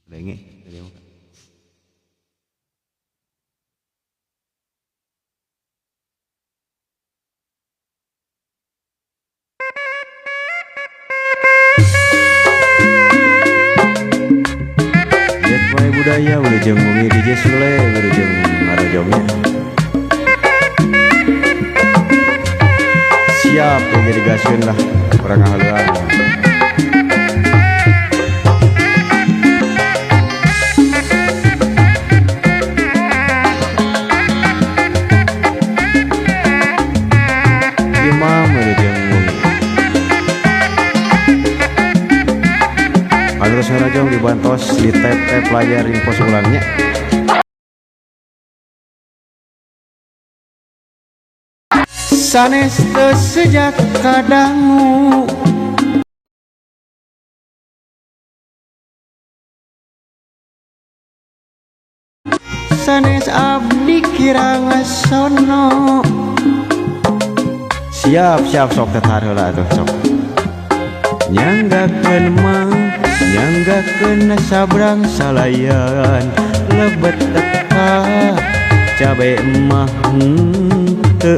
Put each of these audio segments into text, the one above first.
Lenge. Lihat wae budaya wilujeng bumi DJ Sule wilujeng ngarojongnya. Siap jadi gaskeun lah orang ngahaluan. Terus ngerajong dibantos di tap layar info ulangnya. Sanes sejak kadangu sanes abdi kirang sono. Siap sok tetar heula atuh sok. Nyanggakeun mah nyanggakeun sabrang salayan lebet teka cabe mah henteu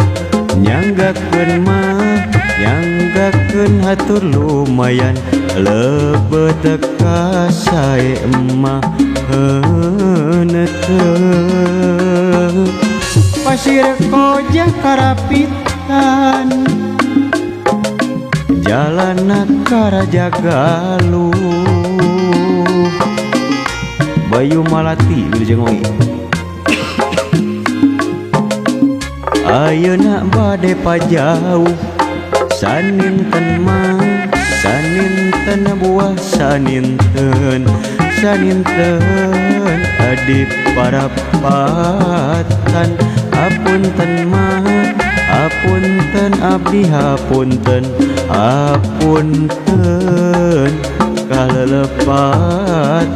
nyanggakeun mah nyanggakeun hatur lumayan lebet teka sae mah heuneteu pasir koja karapitan jalan Karaja Galuh Bayu Malati wilujeng oge ayeuna bade pajauh saninten mah saninten buah saninten adi parapatan apunten mah apunten abdi hapunten apunten kalelepatan.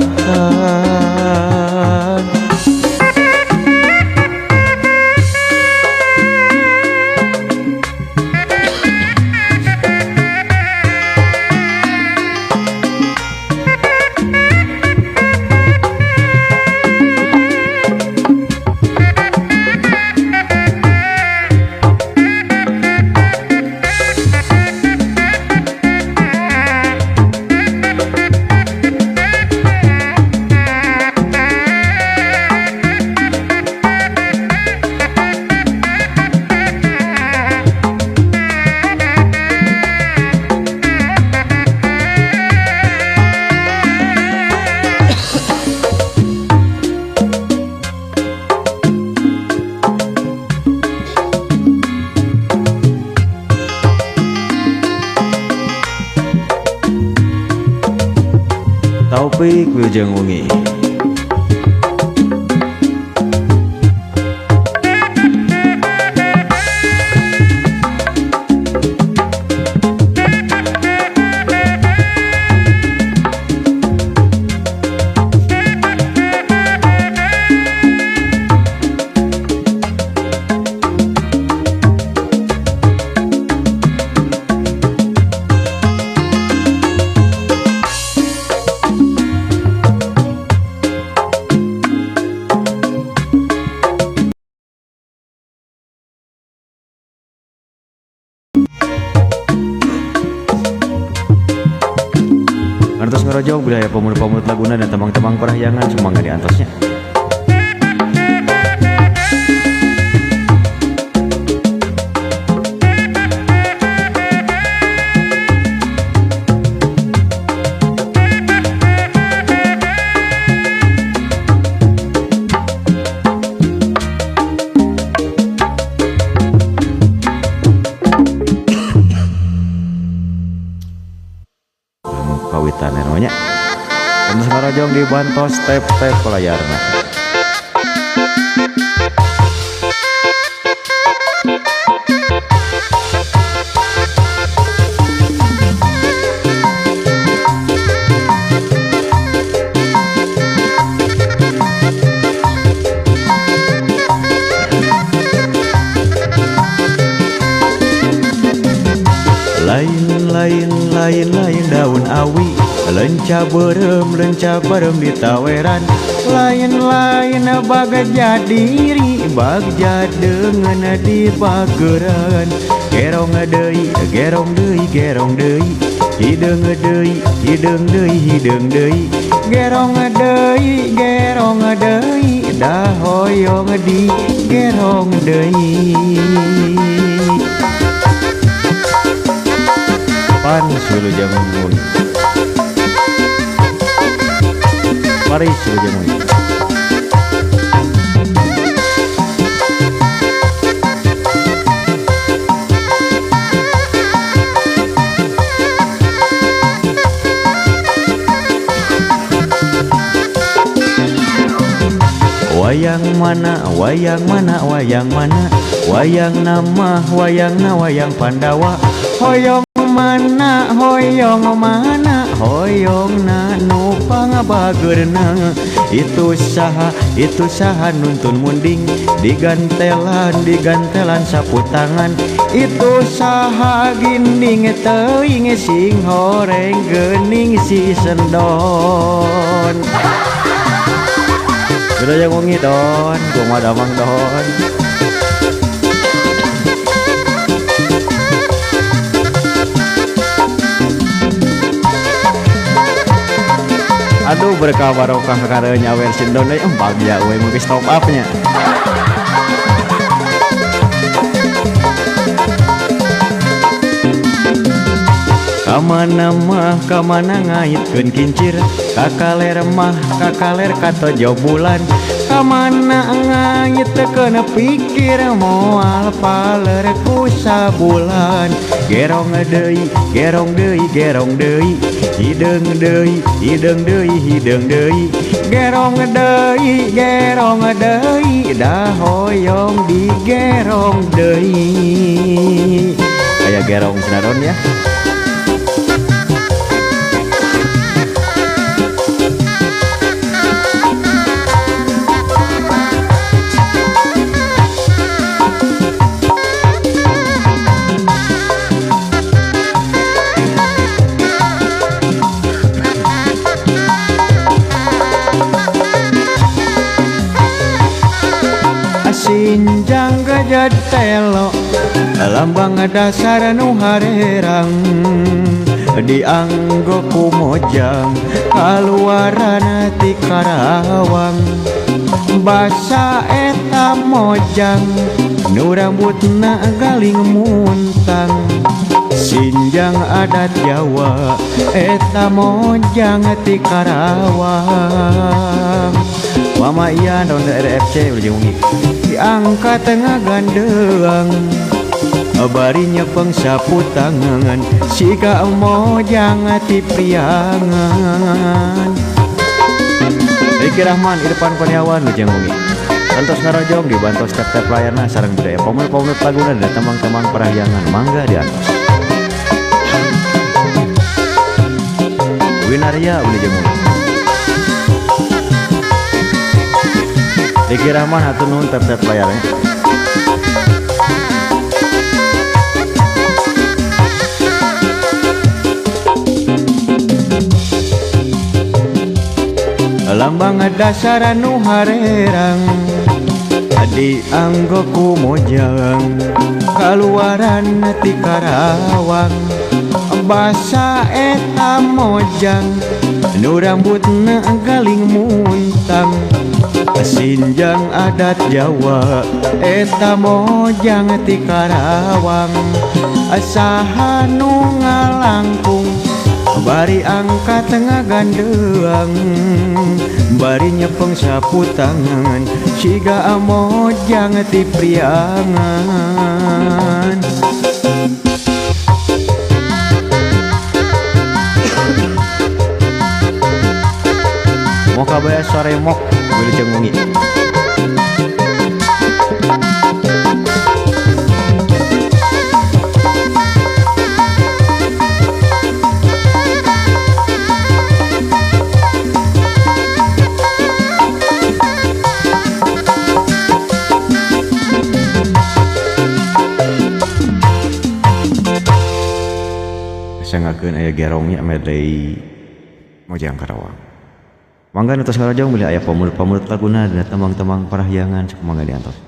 Taufik wilujeng wengi Antos ngerojong budaya pemut-pemut laguna dan temang-temang perahyangan sumangga di antosnya. Kawitan namanya. Terus ngarojong dibantos tap layarna. Lain daun awi, lain lenca berem di taweran lain-lain bagja diri bagja dengan di bageran gerong deui gerong deui gerong deui hideung deui hideung deui hideung deui gerong deui dah hoyong di gerong deui pan sulu jamun mari sulu jamun wayang mana wayang mana wayang mana wayang nama wayang na wayang Pandawa hoyong mana hoyong na nu pangabageurna itu saha nuntun munding digantelan sapu tangan itu saha ginding teuing sing horeng geuning si sendon udah yang ngungi don gua mah damang don aduh berkah barokah karenya versi don euy bagja we mun geus top up nya kamana ngaitkeun kincir kakaler katojo bulan kamana ngaitkeun pikir moal paler ku sabulan gerong deui gerong deui hideung deui hideung deui gerong deui dah hoyong di gerong deui aya gerong sinaron ya sinjang gajah telo lambang dasar nu harerang dianggo ku mojang kaluaran ti Karawang basa eta mojang nu rambutna galing muntang sinjang adat Jawa eta mojang ti Karawang Mama Ian daun RFC ujung diangkat tengah gandeang barinya pengsapu tangan siga mojang ti priangan Riki Rahman Irfan Kurniawan ujung kantos ngarojong dibantu step-step layarna sareng budaya pamer-pamer laguna dan temang-temang perahyangan mangga di atas Winarya ujung Riki Rahman hatur nuhun tep-tep layarnya lambang dasar nu harerang dianggo ku mojang kaluaran ti Karawang basa eta mojang nu rambutna galing muntang sinjang adat Jawa eta mojang ti Karawang asaha nu ngalangkung bari angkat tengah gandeang bari nyepeng sapu tangan siga mojang ti priangan moka baya sore mok wilujeng wengi sangakeun aya gerongnya medei Mojang Karawang. Mangga nu tos ngarojong milih aya pamulut-pamulut laguna dan temang-temang parahyangan sok mangga diantos.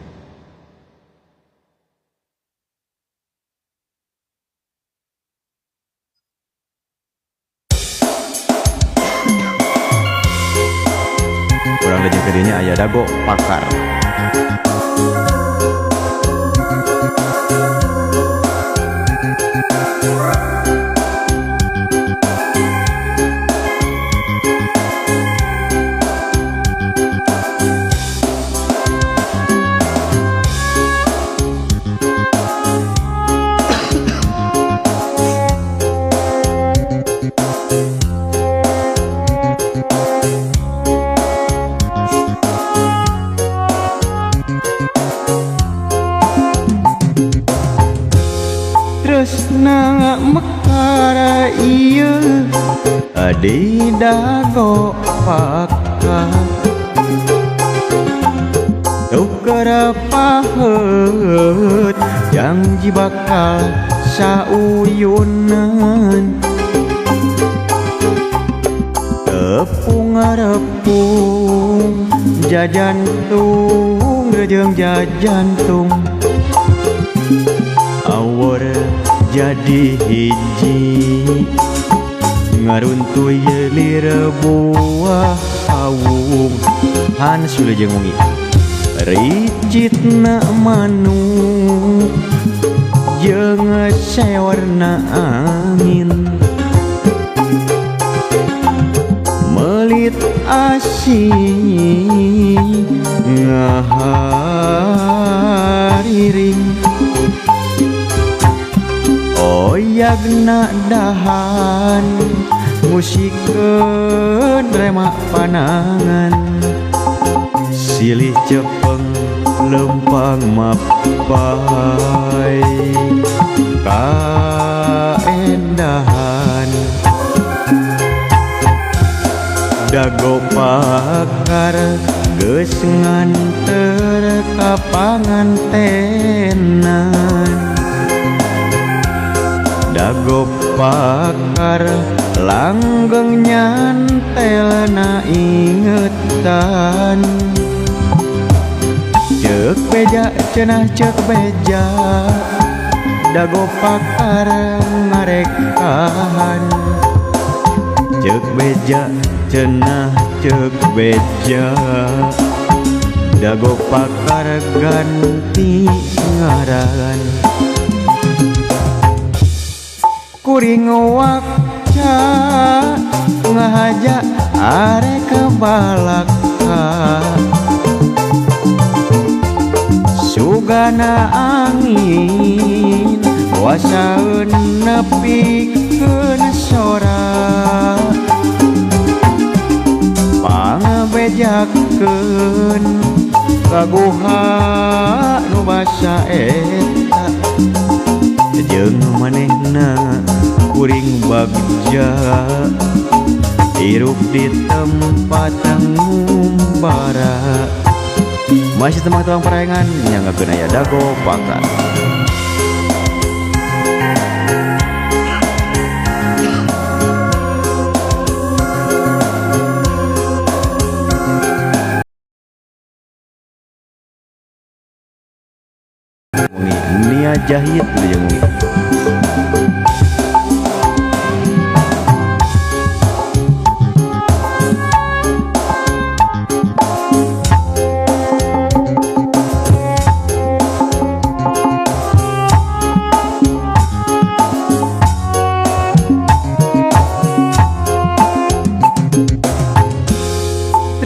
Urang leujeung ka dinya aya Dago Pakar. Tresna mekar ieu di Dago Pakar tuker paheut janji bakal sauyunan tepung-repung jajantung rejeung jajantung awor jadi hiji ngaruntuy lir buah awung han sudah jeung wengi ricitna manuk jeung sewarna angin melit asin ngahariring oyagna dahan musikeun rema panangan silih cepeng lempang mapai kaendahan Dago Pakar geus nganter ka pangantenan Dago Pakar langgeng nyantelna ingetan ceuk beja cenah ceuk beja Dago Pakar ngarekahan ceuk beja cenah ceuk beja Dago Pakar ganti ngaran kuring wakca ngahaja arek balaka sugana angin wasaeun nepikeun sora pangabejakeun kaguha nu basa eta jeung manehna kuring bagja hirup di tempat ngumbara masih temang-temang parayangan nyanggakeun aya Dago Pakar. Nia Jahit jeung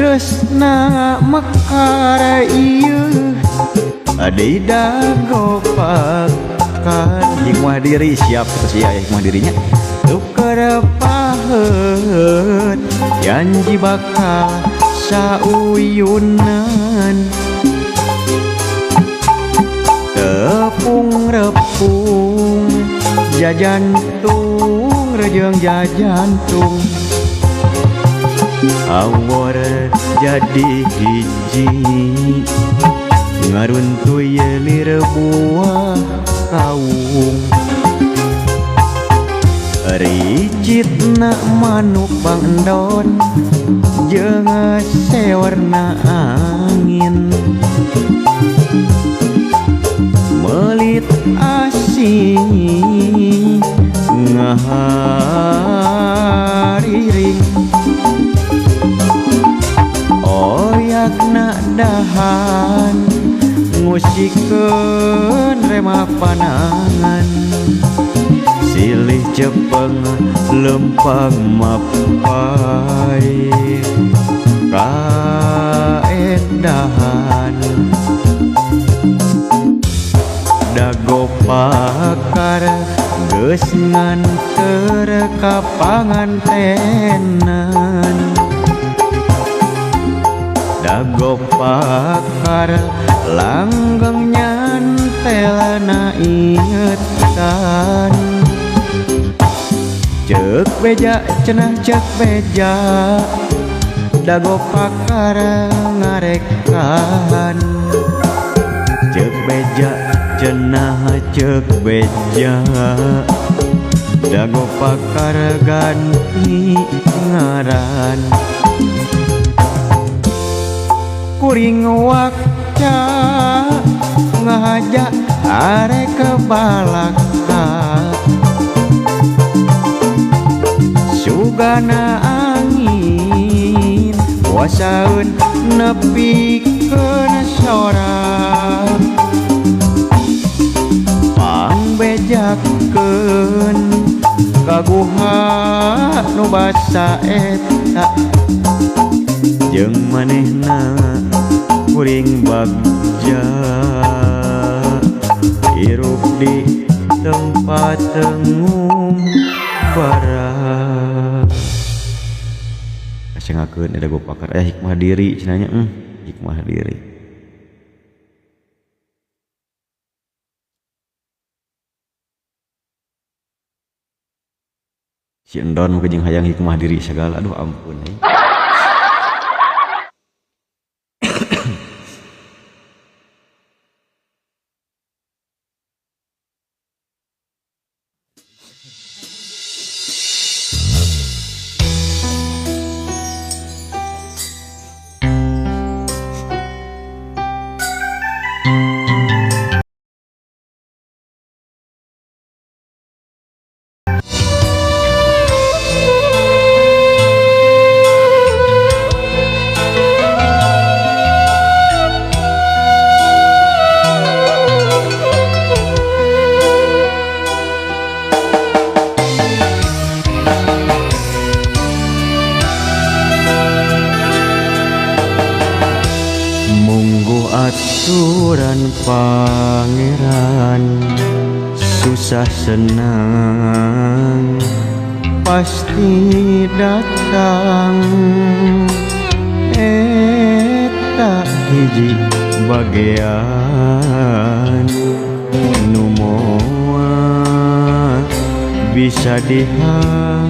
tresna mekar ieu di Dago Pakar hikmah diri siap sia hikmah dirinya tuker paheut janji bakal sauyunan tepung-repung jajantung rejeung jajantung awor jadi hiji ngaruntuy lir buah kaung Ricitna manuk bangdon jeung sewarna angin melit asing ngahariring oyakna dahan ngusikeun remah panangan silih cepeng lempang mapai kaedahan dago pakar geus nganteur ka pangantenan dago pakar langgeng nyantelna ingetan cek beja cenah cek beja dago pakar ngarekan cek beja cenah cek beja dago pakar ganti ngaran kuring wakca ngajak are kebalaka sugana angin wasaun nepikeun sorak pangbejakeun kaguha nu basa eta jeung manehna kuring bagja hirup di tempat tengum barak kasengakeun ada gua pakar hikmah diri cenanya hikmah diri si endon mungkin jeung hayang hikmah diri segala aduh ampun aturan pangeran susah senang pasti datang eta hiji bagean nu moal bisa dihadang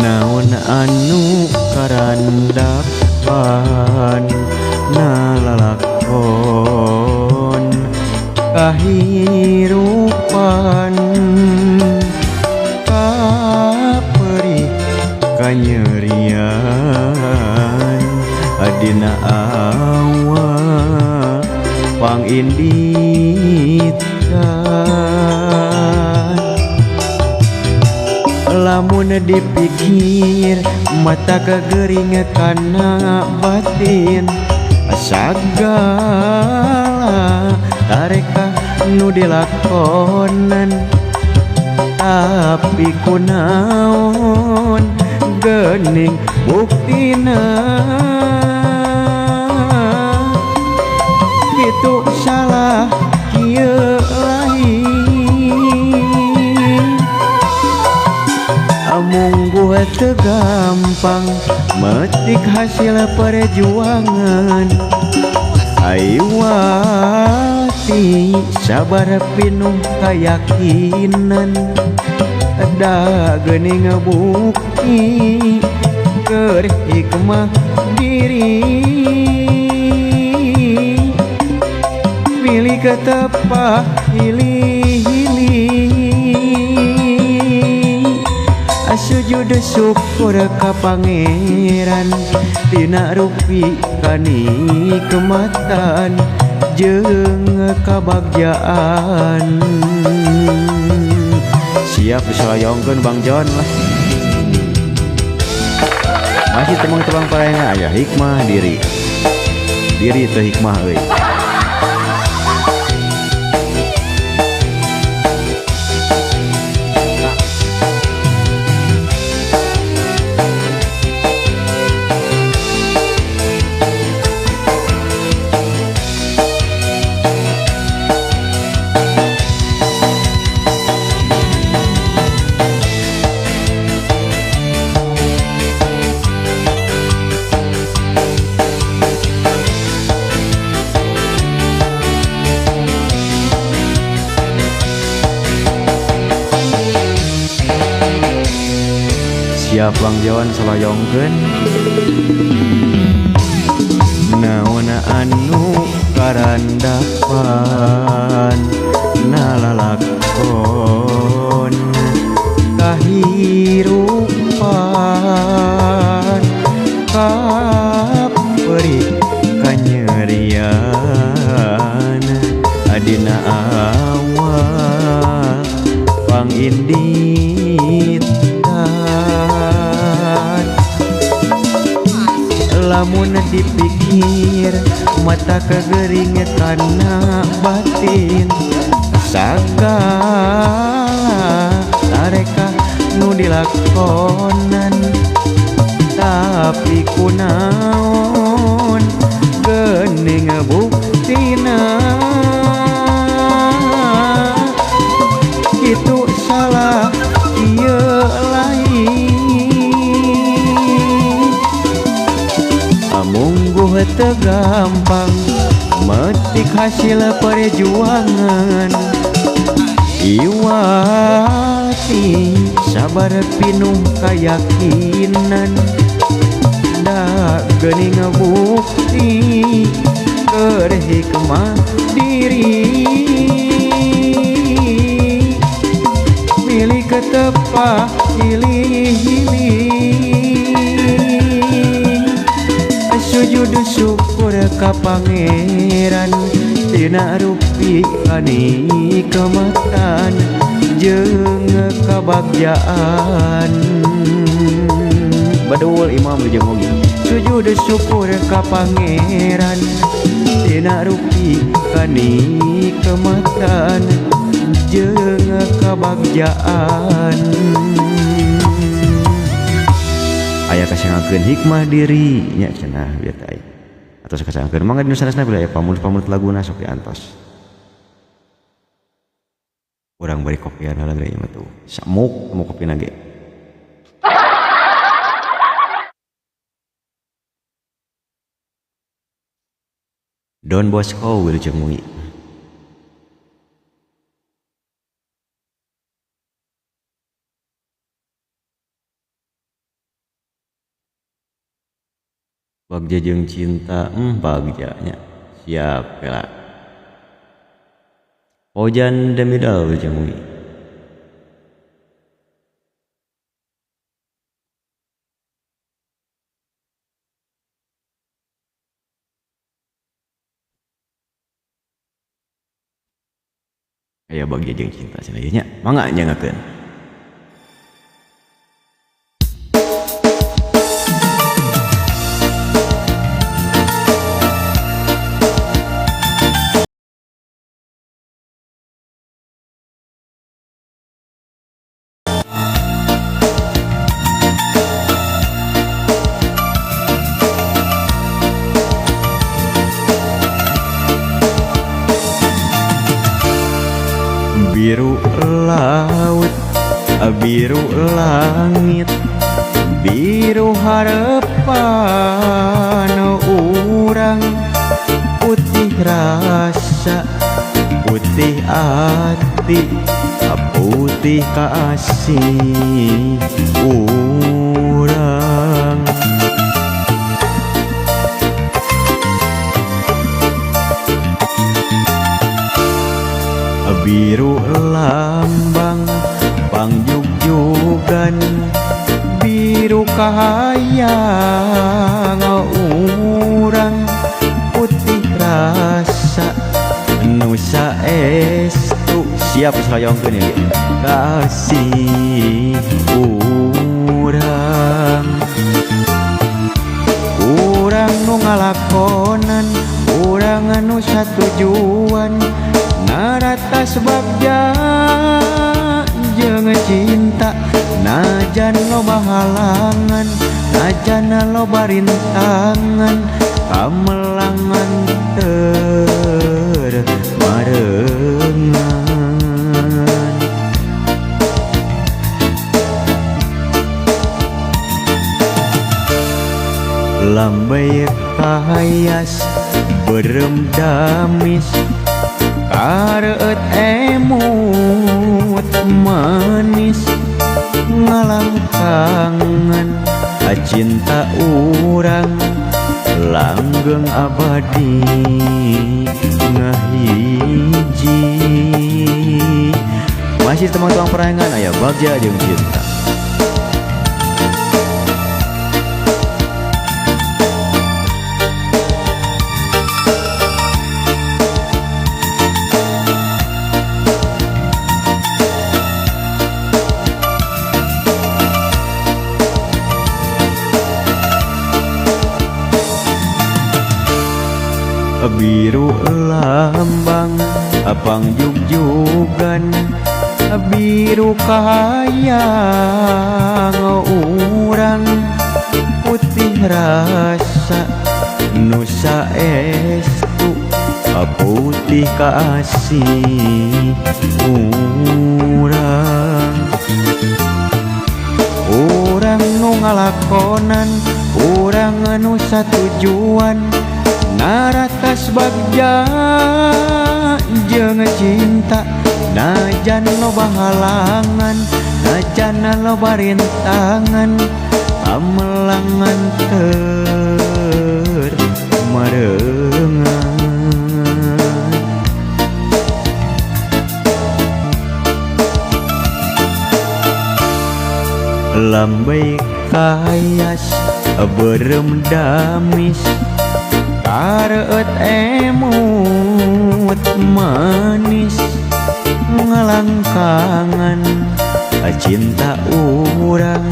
naon anu karandapan nalalakon kahirupan kaperih kanyerian adina awak panginditan lamun dipikir mata kegering kana batin sagala tareka nu dilakonan tapi kunaon geuning buktina kitu salah kieu amung gua tegampang metik hasil perjuangan aiwat hati sabar pinuh kayakinan da geuning bukti keur hikmah diri pilih ketepah hilih-hilih sujud syukur ka pangeran tina rupi kanikmatan jeung kabagjaan. Siap disoyongkeun Bang Jon lah. Masih temang-temang parayana aya hikmah diri. Diri teu hikmah euy. Siap Bang Jon saloyongkeun. Naona anu karandapan nalalakon kahirupan kaperi kanyerian adina awak pangindit lamun dipikir mata kegering karena batin sagala tareka nu dilakonan tapi kunaon geuning buktina itu salah ieu lain mungguh teu gampang metik hasil perjuangan iwati sabar pinuh kayakinan da geuning bukti keur hikmah diri pilih ketepah hilih-hilih sujud syukur ka pangeran tina rupi kanikmatan jeung kabagjaan. Badul Imam jeung oge sujud syukur ka pangeran tina rupi kanikmatan jeung kabagjaan. Aya kasangakeun hikmah diri nya cenah bieu teh aya. Atos kasangakeun mangga dinu sanesna bila aya pamun-pamun laguna sok diantos. Urang bari kopian heula ge ieu mah tuh. Samuk mau kopina ge. Don Bosco Wilujeng Mui. Bagja jeung cinta bagjanya siap pela Ojan Demidal Wilujeng Mui. Aya bagja jeung cinta cenah ieu nya mangga nyangakeun. Biru laut, biru langit, biru harapan urang, putih rasa putih ati putih kasih urang. Biru lambang pangjugjugan biru kahayang urang putih rasa nusa estu siap sayongkeun ieu kasih urang. Urang nu ngalakonan urang anu satujuan narata sebabja jeung cinta najan loba halangan najan loba rintangan kamelangan teu marengan. Lambai kahayas berem damis kareut emut manis ngalangkangan cinta urang langgeng abadi ngahiji. Masih teman-teman perayangan aya Bagja jeung Cinta. Biru lambang pangjugjugan biru kahayang urang putih rasa nusa estu putih kasih urang. Urang nu ngalakonan urang anu satujuan narata sebagja jeung cinta najan loba halangan najan loba rintangan kamelangan teu marengan. Lambai kahayas berem damis kareut emut manis ngalangkangan cinta urang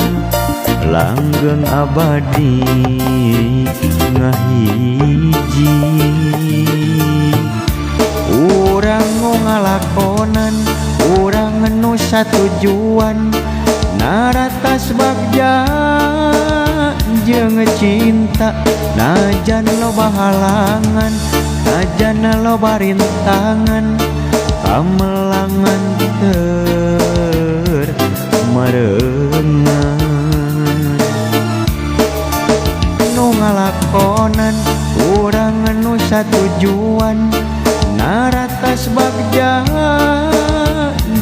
langgeng abadi ngahiji. Urang nu ngalakonan urang nu satujuan narata sebagja jeung cinta najan loba halangan najan loba rintangan kamelangan teu marengan. Nu ngalakonan urang nu satujuan narata sebagja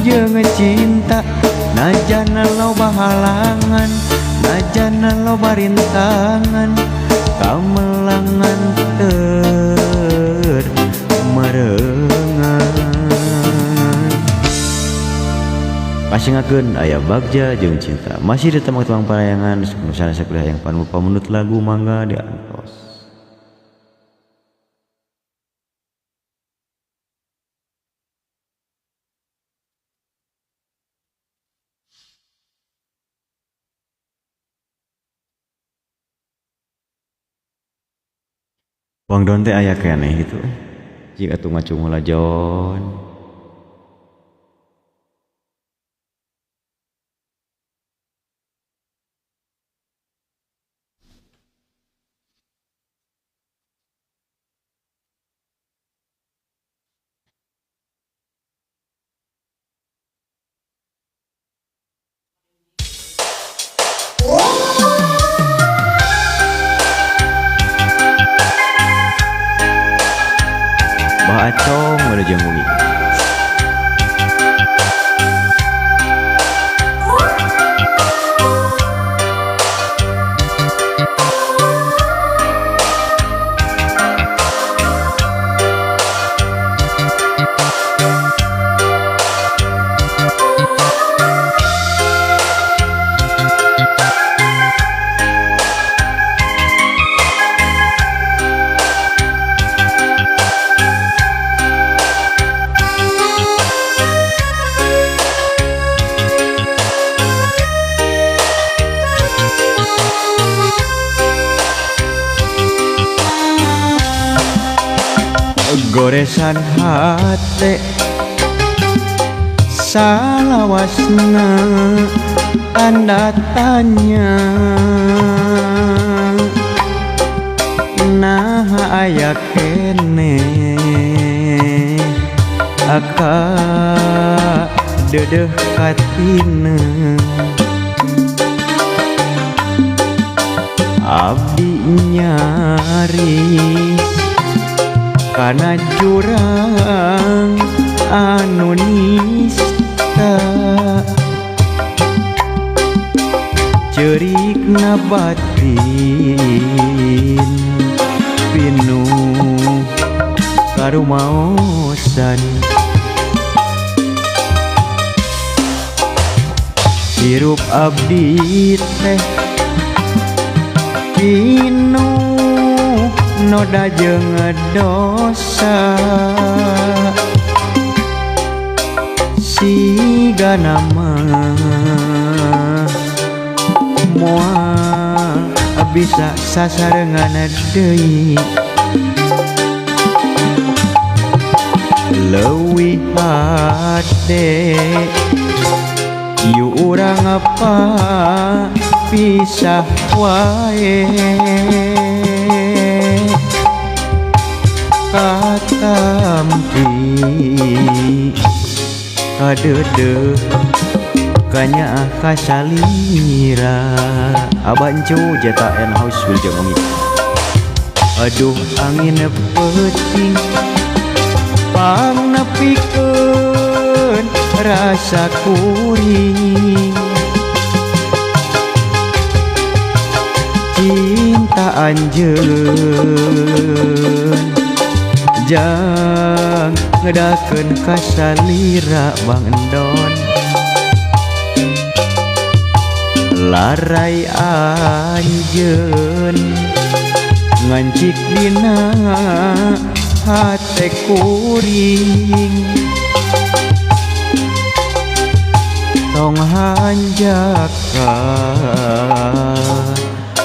jeung cinta najan loba halangan najan loba rintangan kamelangan teu marengan. Pasingakeun aya Bagja jeung Cinta. Masih di tempat-tempat parayangan sanesana sakuliah yang panupa-munut lagu mangga diantos. Wang don teh aya keneh gitu. Jika atuh ngacung lajon. Acong menuju mumi goresan hate salawasna tanda tanya nah aya kene aka dedeh katina abdi nyaris kana jurang anu nista ceurigna batin pinu karumaosan hirup abdi teh pinu noda jeung dosa siga nama moal bisa sasarengan deui leuwih hade yu urang apa pisah wae katampi kadeudeuk kanya kasalira abancu jeta en house wilujeng wangi aduh angin peuting pangnepikeun rasa kuring cinta anjeun jang ngedakeun kasalira Bang Endon larai anjeun ngancik dina hate kuring tong hanjakan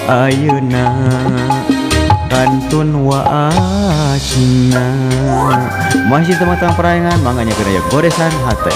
ayeuna kantun waasna masih teman-teman perayangan makanya kena goresan hate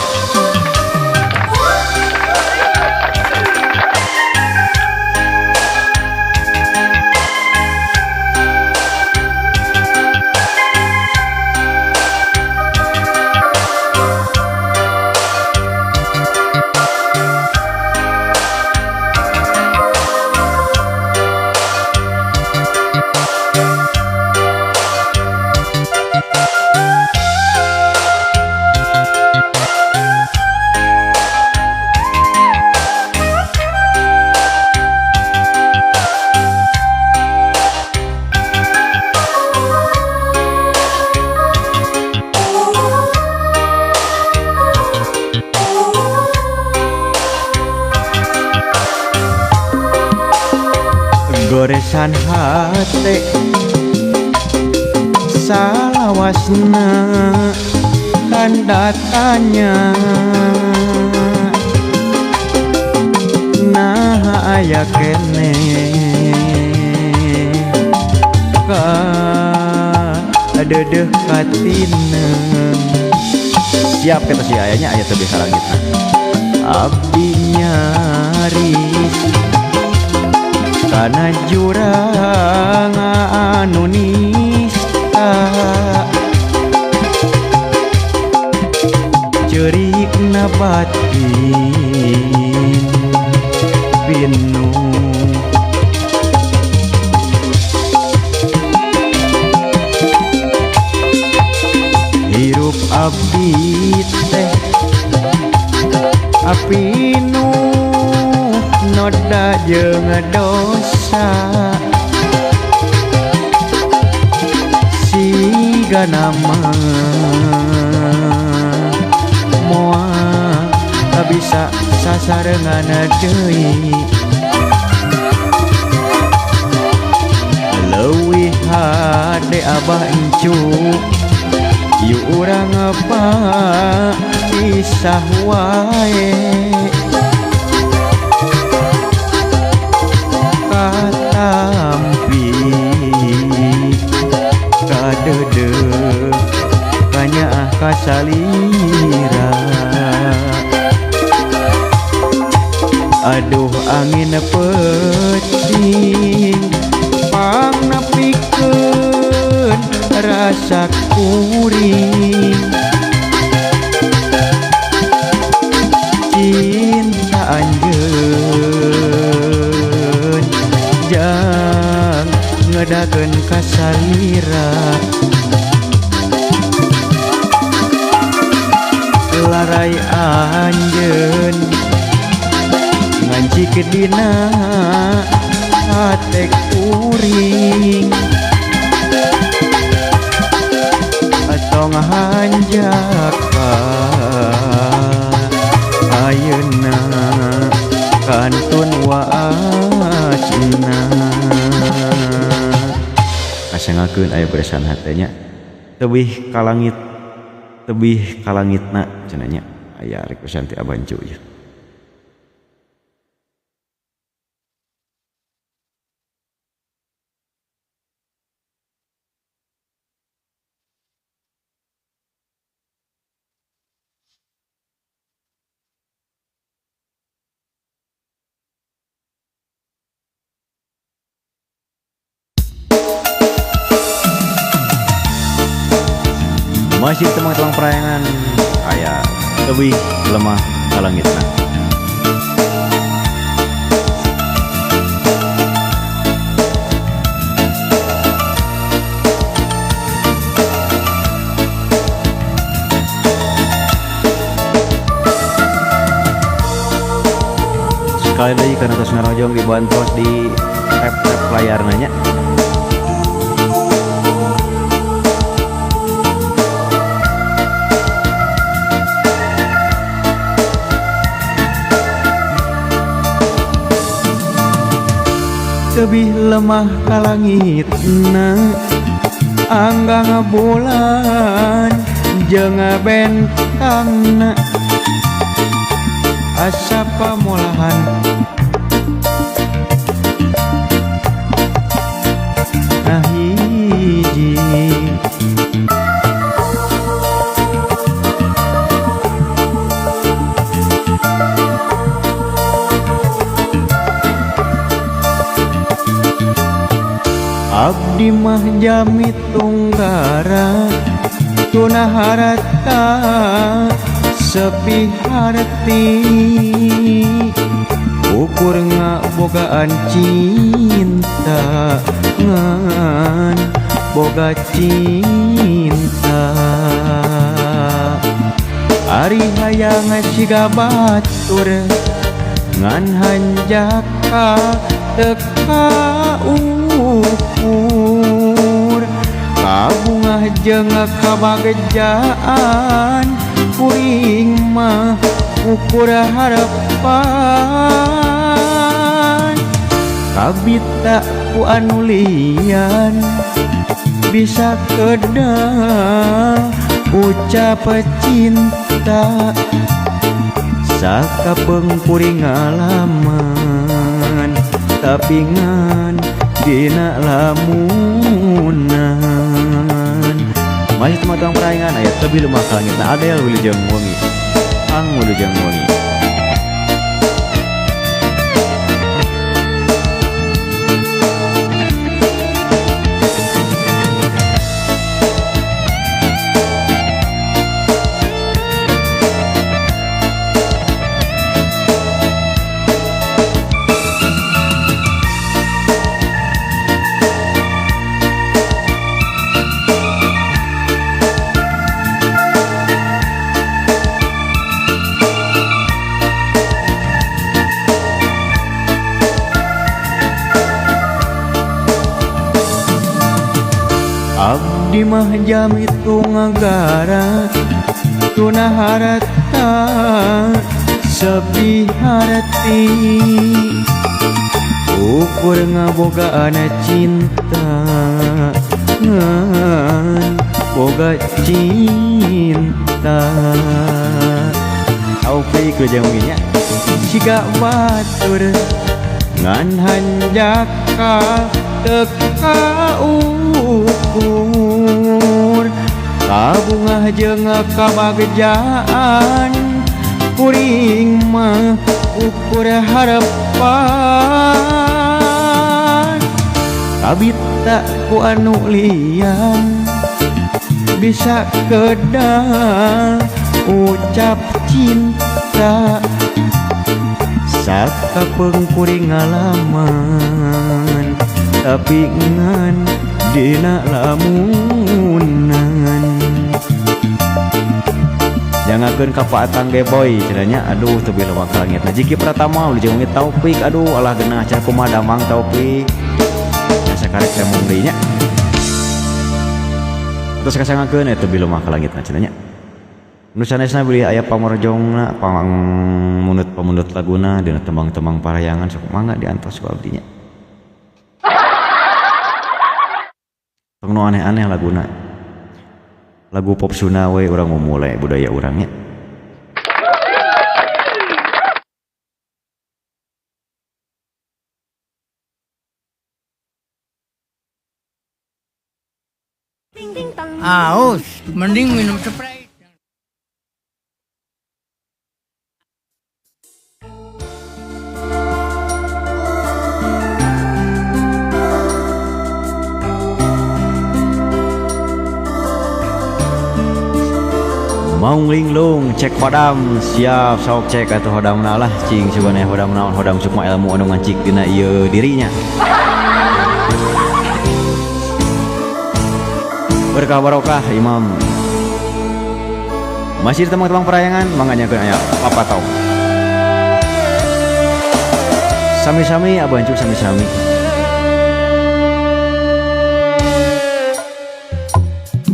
goresan hate salawasna tanda tanya nah aya kene ka dedeh katina siap kita si ayahnya aya teu bisa langitna abdi nyaris kana jurang anu nista ceurigna batin pinu hirup abdi teh apinu noda jeung dosa siga nama moal bisa sasarengan deui leuwih hade abah encu yu urang apa pisah wae katampi kadeudeuk rasa kuring cinta anjeun jang ngedakeun kasalira larai anjeun nganci kedina hate kuring atong hanjaka ayeuna kantun waasna kasengakeun aya beresan hatenya tebih kalangitna cenanya aya requestan ti Abang Cu ya. Masih teman-teman perayangan aya lebih lemah kalangitna sekali lagi karena terus ngarojong dibantos di tap-tap layar nanya lebih lemah kalangitna anggang bulan jeung bentangna asa pamolahan nah hiji abdi mah jami tunggara tuna harata sepi harti ukur ngabogaan cinta ngan boga cinta ari hayang siga batur ngan hanjaka teka ukur kabungah jeung kabagjaan kuring mah ukur harapan kabita ku anu lian bisa kedah ucap cinta sakapeung kuring ngalaman tapi ngan dina lamunan masih teman-teman perayangan ayat lebih lemah kalangitna Adel Wilujeng Wengi Ang Wilujeng Wengi abdi mah jami tunggara tuna harata sepi harti ukur ngabogaan cinta ngan boga cinta Taufik Wilujeng Wengi nya siga batur ngan hanjaka teka ukur kabungah jeung kabagjaan kuring mah ukur harapan kabita ku anu lian bisa kedah ucap cinta sakapengkuring ngalaman tapi ngan dina lamunan jangankeun kapaatan ge boy cenanya aduh teu bila ka langit nah jiki pratama ulah jeung Taufik aduh alah geunah cenah kumaha damang Taufik nya sakarek teh mung deui nya terus kasangakeun eta bila ka langit nah cenanya nu sanesna beli aya pamorjongna pamunut laguna dina tembang-tembang parayangan sok mangga diantos ku abdi nya tong nu aneh-aneh laguna lagu pop Sunda we urang memulai budaya urangnya aus mending minum Sprite. Maung linglung cek hodam siap sok cek atuh hodamna lah cing subhaneh hodam naon hodam sukma ilmu anu ngancik dina ieu dirinya berkah barokah imam masih di temang-temang perayangan manganyakeun aya papatau sami-sami abancuk sami-sami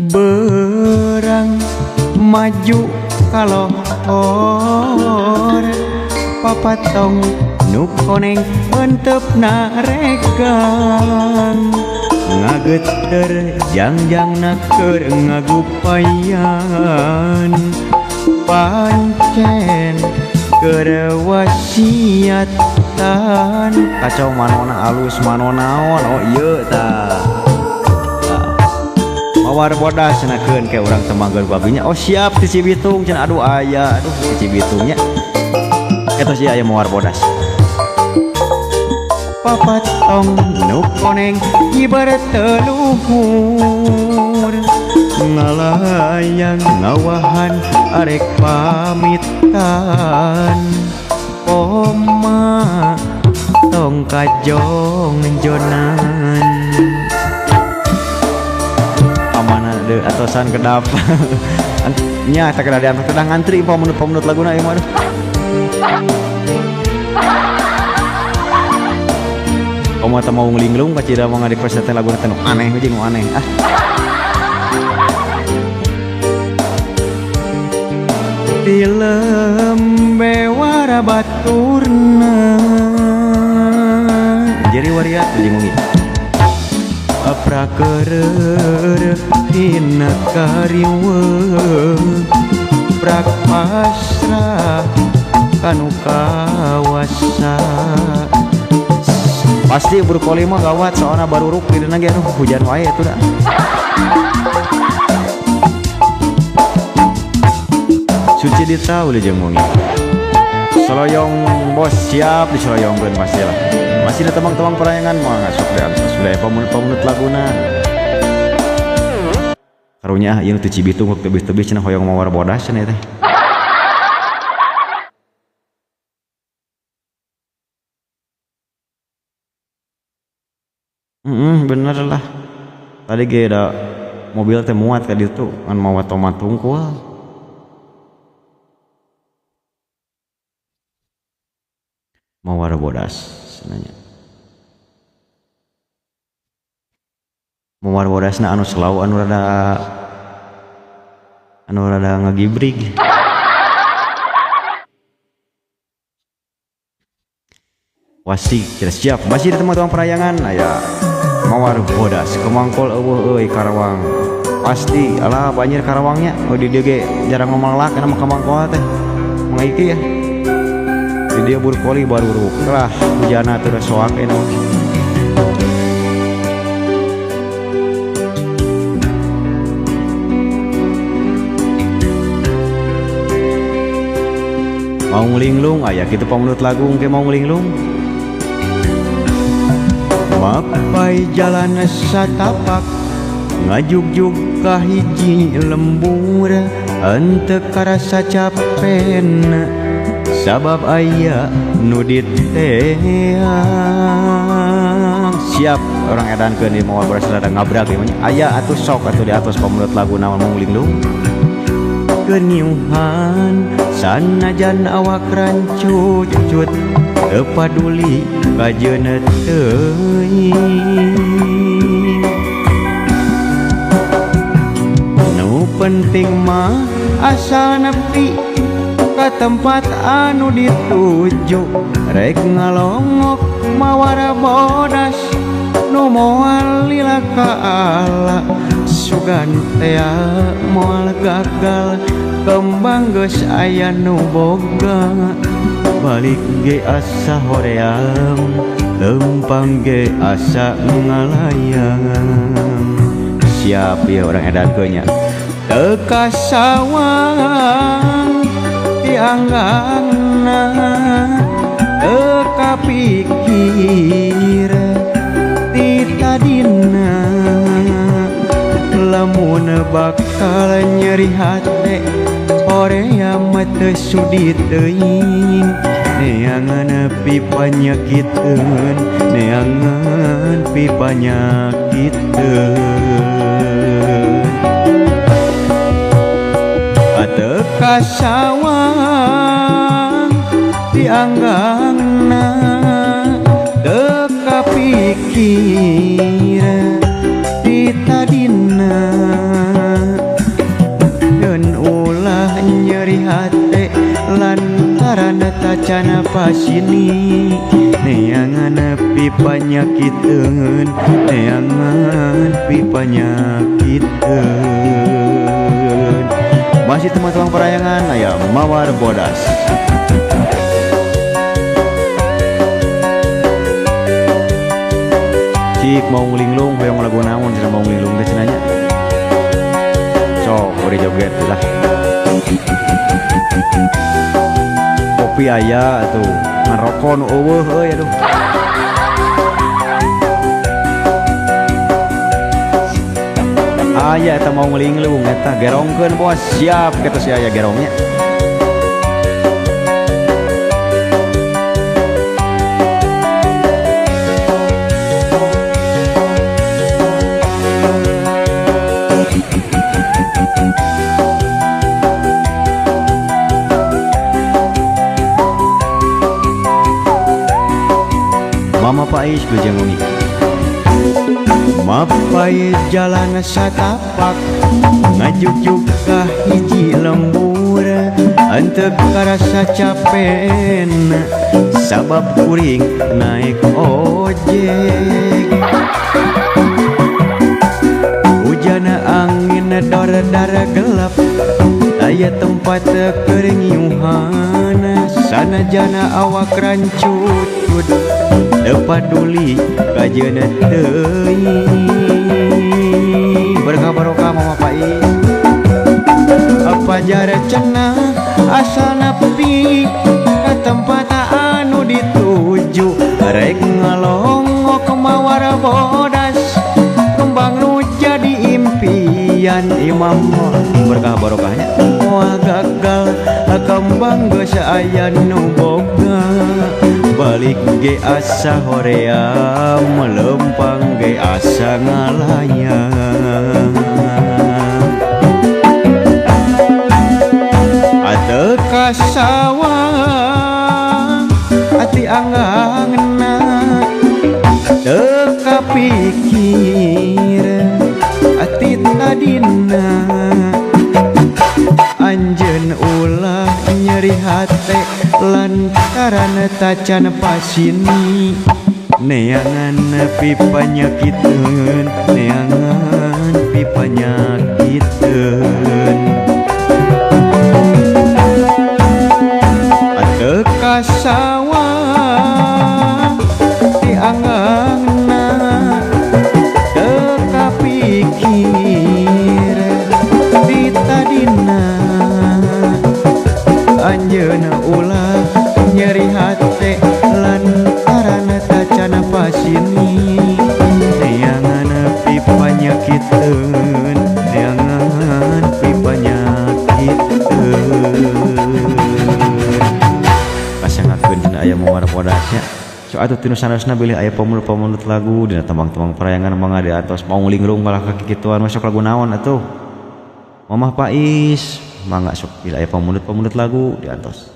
berang maju kalohor papatong nu koneng hentep naregang ngageter jangjangna keur ngagupayan pancen keur wasiatan kacau manona alus manona naon oh ieu tah mawar bodas cenahkeun ke urang temanggeun ku abdinya oh siap ti Cibitung cenah aduh aya aduh ti Cibitungnya eta si aya mawar bodas papatong nu koneng ibarat teluhur ngalayang ngawahan arek pamitan koma tong kajong jonan atosan kedap nya tak kena diantar kedah ngantri pamunut laguna ieu mah aduh komo teh mau nglinglung kacira mau ngarequest teh laguna teh aneh jeung nu aneh di lembe warabaturna jadi wariat jeung ngi prakeureur dina kariwe prak pasrah kanu kawasa pasti brokoli mah gawat soalna baruruk di dina ge aduh hujan wae atuh da suci ditahu le jeung mungi soloyong bos siap disoloyongkeun pastilah masih ada temang-temang perayangan mah ngasuk diantos sudah pamunut laguna karunya ieu teu Cibitung tebih-tebih cenah hoyong mawar bodas cenah teh bener lah tadi ge ada mobil teh muat ka ditu ngan mawa tomat tungkul mawar bodas cenanya mawar bodasna anu selaw anu rada ngagibrig wasik kira siap masih di teman-teman perayangan aya mawar bodas kemangkol eueuh euy Karawang pasti alah banjir Karawangnya oh di dieu ge jarang ngomalak kana kemangkol teh mangiki ya di dia burkoli baruruk lah hujana teu soak eno mau nglinglung aya kitu pamunut lagung ke mau nglinglung mapai jalan satapak ngajugjug ka hiji lembur henteu karasa capen sabab aya nu diteang. Siap orang edankeun di moal beras rada ngabrak ieu aya atuh sok atuh di atos pamulot lagu naon mung linglung. Keniuhan sanajan awak rancut teu paduli kajeuna teuing. Nu penting mah asal nepi ka tempat anu dituju rek ngalongok mawara bodas nu moal lila ka ala sugan tea moal gagal kembang geus aya nu boga balik ge asa hoream lempang ge asa ngalayang. Siap ya orang edankeunnya teu kasawang tianggangna teu kapikir ti tadina lamun bakal nyeri hate hoream teu sudi teuing neangan pipanyakiteun neangan pipanyakiteun teu kasawang tianggangna teu kapikir ti tadina yeun ulah nyeri hate lantaran tacana pasini neangan pipanyakiteun neangan pipanyakiteun. Masih teman-teman perayangan aya mawar bodas. Cik mau ngelinglung hoyong lagu naon cenah mau ngelinglung teh cenah nya. Sok bari joget lah. Kopi aya atuh, ngarokok nu eueuh euy aduh. Aya eta mau ngelinglung eta gerongkeun bos. Siap kita si aya gerongnya. Mama Pais bejang uni mapai jalan satapak ngajugjug ka hiji lembur henteu karasa capen sabab kuring naik ojek. Hujana angin dor-dar gelap aya tempat keur ngiuhan sanajana awak rancut teu paduli kajeuna teuing. Berkah barokah Mama Pais apa jare cenah asal nepi ka tempat anu dituju rek ngalongok mawar bodas kembang nu jadi impian imam. Berkah barokahnya moal gagal kembang geus aya nu boga balik ge asa hoream melempang ge asa ngalayang. Teu kasawang ati anggangna teu kapikir ati tadina anjeun ulah nyeri hate lantaran tacan pasini neangan pipanyakiteun neangan pipanyakiteun. Teu kasawang tianggangna teu kapikir ti tadina anjeun ulah nyeri hate lantaran tacan pasini neangan pipanyakiteun atuh tinu sanesna bilih aya pamulut-pamulut lagu dina tembang-tembang perayangan mangga diatos mau lingrung malah kakituan masuk lagu naon atuh Mamah Pais mangga sok bilih aya pamulut-pamulut lagu diatos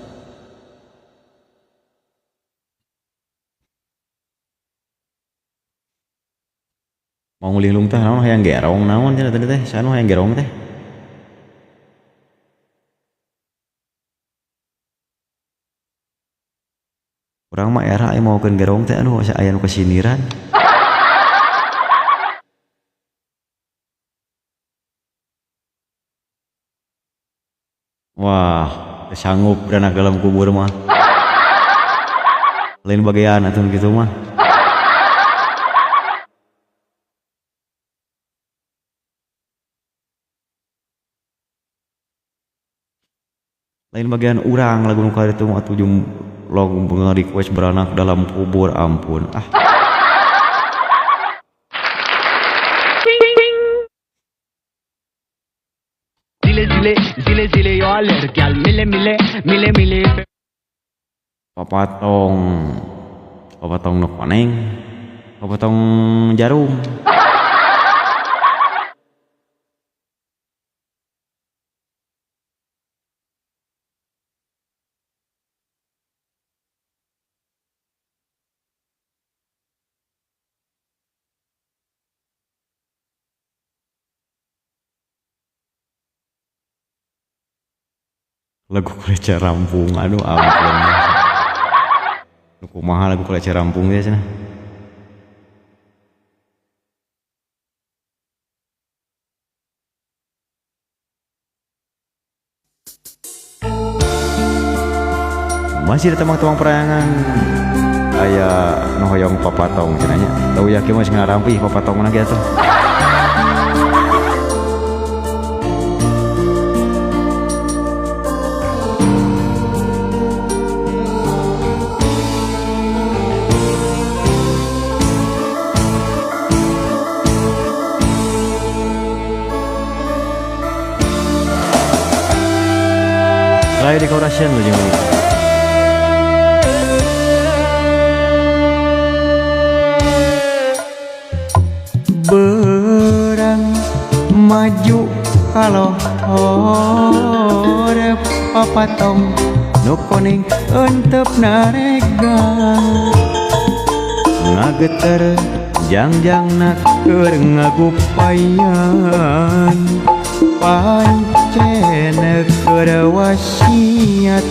mau ngulinglung teh naon hayang gerong naon cenah teh sanu hayang gerong teh urang mah era aya maukeun gerong teh anu aya nu kasiniran wah sanggup beranak dalam kubur mah lain bagian atuh gitu mah lain bagian urang lagu nu kaditu mah atuh jeung log nge-request beranak dalam kubur ampun zile yo alergial mile papatong nu koneng papatong jarum lagu Kulece Rampung aduh ampun nu kumaha lagu Kulece Rampung teh cenah masih ada temang-temang perayangan aya nu hoyong papatong cenah nya teu yakin mah geus ngarampih papatong na ge atuh Live decoration lu jeung berang maju kalau horep papatong nu koneng euntep narega ngageter jangjangna keur ngagupayan pancen keur wasiatan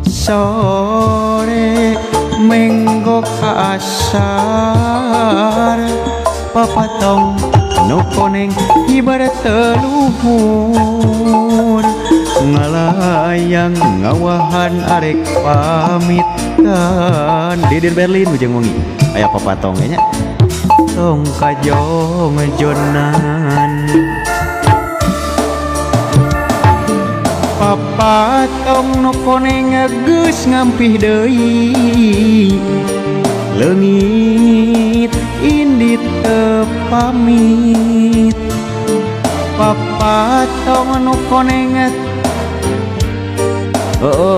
sore menggo kasar papatong nu koneng ibarat teluhur ngalayang ngawahan arek pamitan Didir Berlin ujung wengi aya papatong nya tong kajong jonan papatong nu koneng geus ngampih deui leungit indit teu pamit papatong nu koneng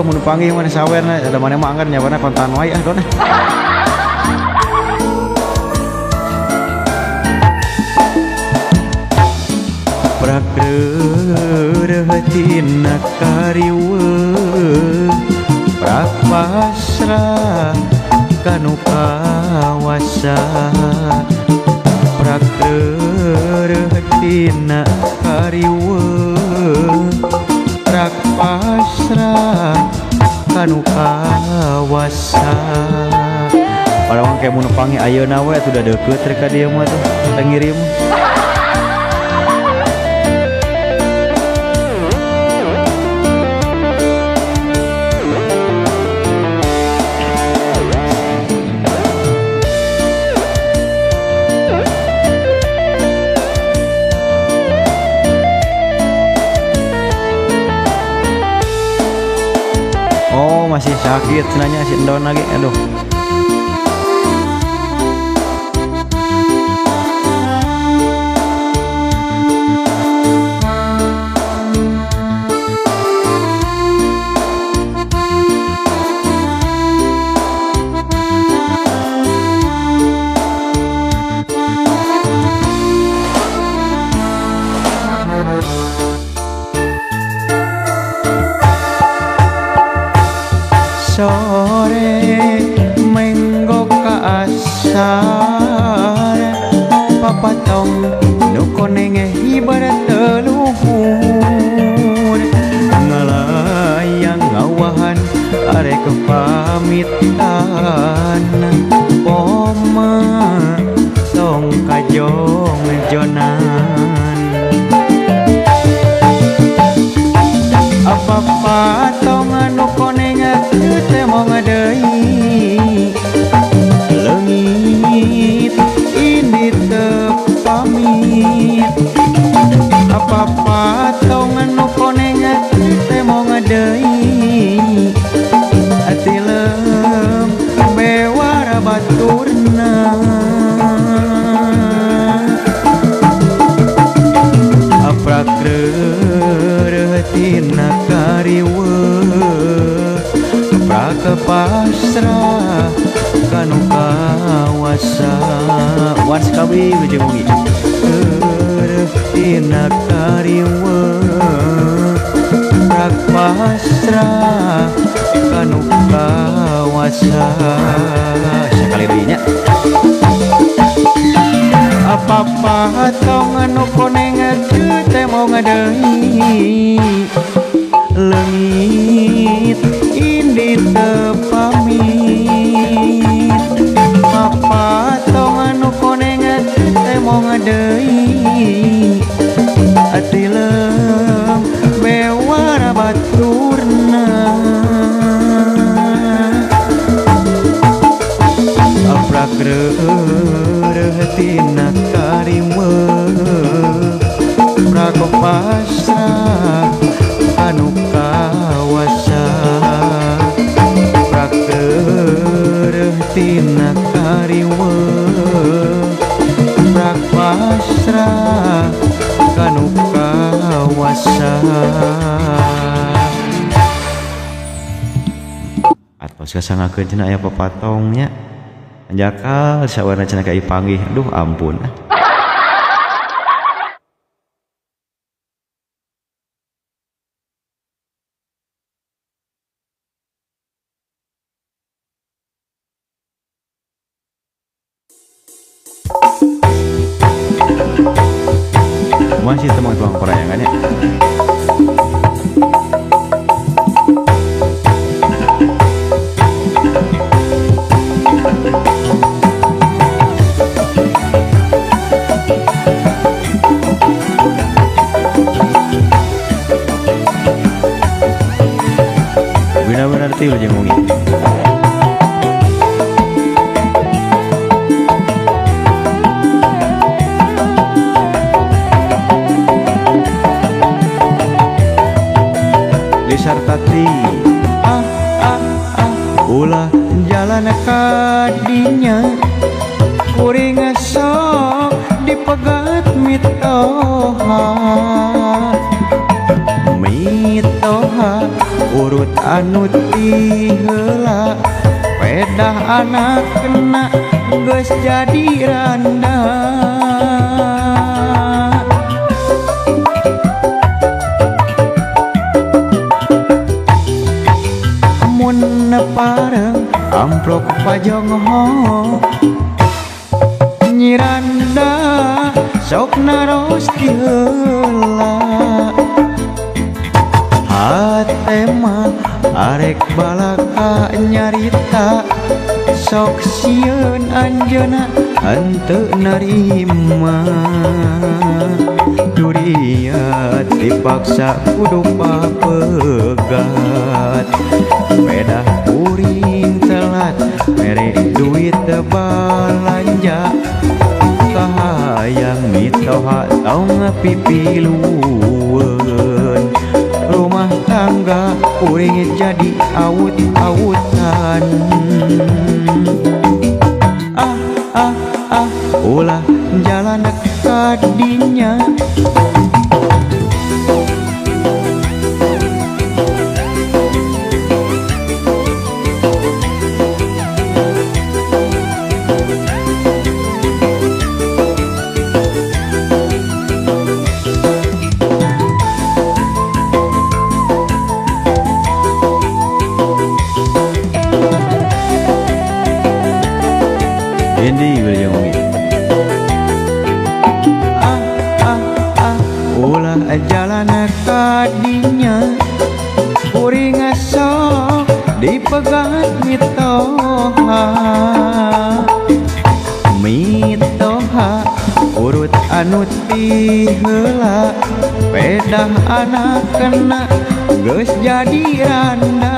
mun panggih mana sawerna ada mana mah anggar nyabana kontan wae don prakreuretina kariweuh prak pasrah kanu kawasa prakreuretina kariweuh prak pasrah kanu kawasa pada mangke mun panggih ayeuna we atuh da deukeut rek ka dieu mah tuh kita ngirim masih sakit cenanya si endon lagi aduh sore menggo ka asar papatong nu koneng ibarat teluhur ngalayang ngawahan arek pamitan poma tong kajong jonan apa tong anu koneng teu mong deui leungit ini teu pamit apa tong anu koneng teu mong deui ati leum bewara baturna prakreureut tina kariweuh prakepasrah kanu kawasa wan sekawi jeung ungi reureut tina kariweuh prakepasrah kanu kawasa sakali deui nya apa tong anu koneng teu mong deui leungit indi teu pamit apa tong anu koneng teu mong deui ati leum bewara baturna prakreureut tina kariweuh prakepasrah kanu kawasa prakreureut tina kariweuh prakepasrah kanu kawasa atos kasangakeun cenah aya papatongnya anjakal sawarna cenah ka ipanggih aduh ampun masih teman-teman perayangannya benar-benar tilu jeung ungi disartati ulah jalan kadinya kuring sok dipegat mitoha urut anu ti heula pedah anak kena geus jadi randa mun pareng amprok pajong ho nyiranda sok naros ti heula hatema arek balaka nyarita sok sieun anjeuna henteu narima duriat dipaksa kudu papegat pedah kuring telat mere duit balanja kahayang mitoha taung pipilueun rumah tangga kuring jadi awut-awutan ulah jalan kadinya dipegat mitoha urut anu ti heula pedah anak kena geus jadi randa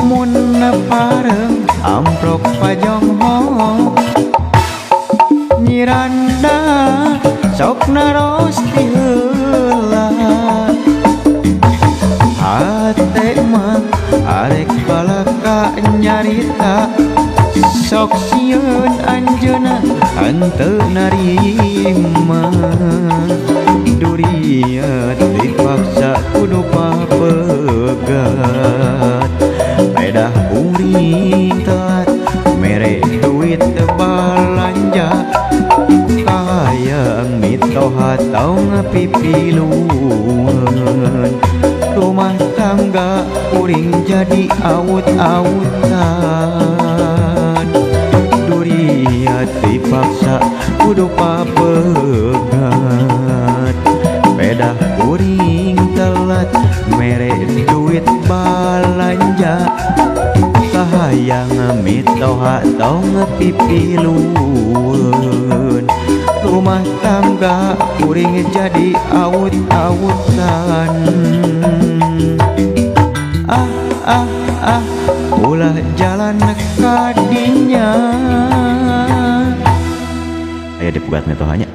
mun pareng amprok pajong ho nyiranda sok naros ti heula hate mah arek balaka nyarita sok sieun anjeunna henteu narima duriat dipaksa kudu papegat pedah uring telat mere duit teu balanja kayang mitoha tau ngapipiluan rumah tangga uring jadi awut-awutan duriat dipaksa kudu papegat pedah uring telat mere duit balanja kahayang mitoha tau ngapipiluan rumah tangga uring jadi awut-awutan ulah jalan kadinya aya dipegat mitohanya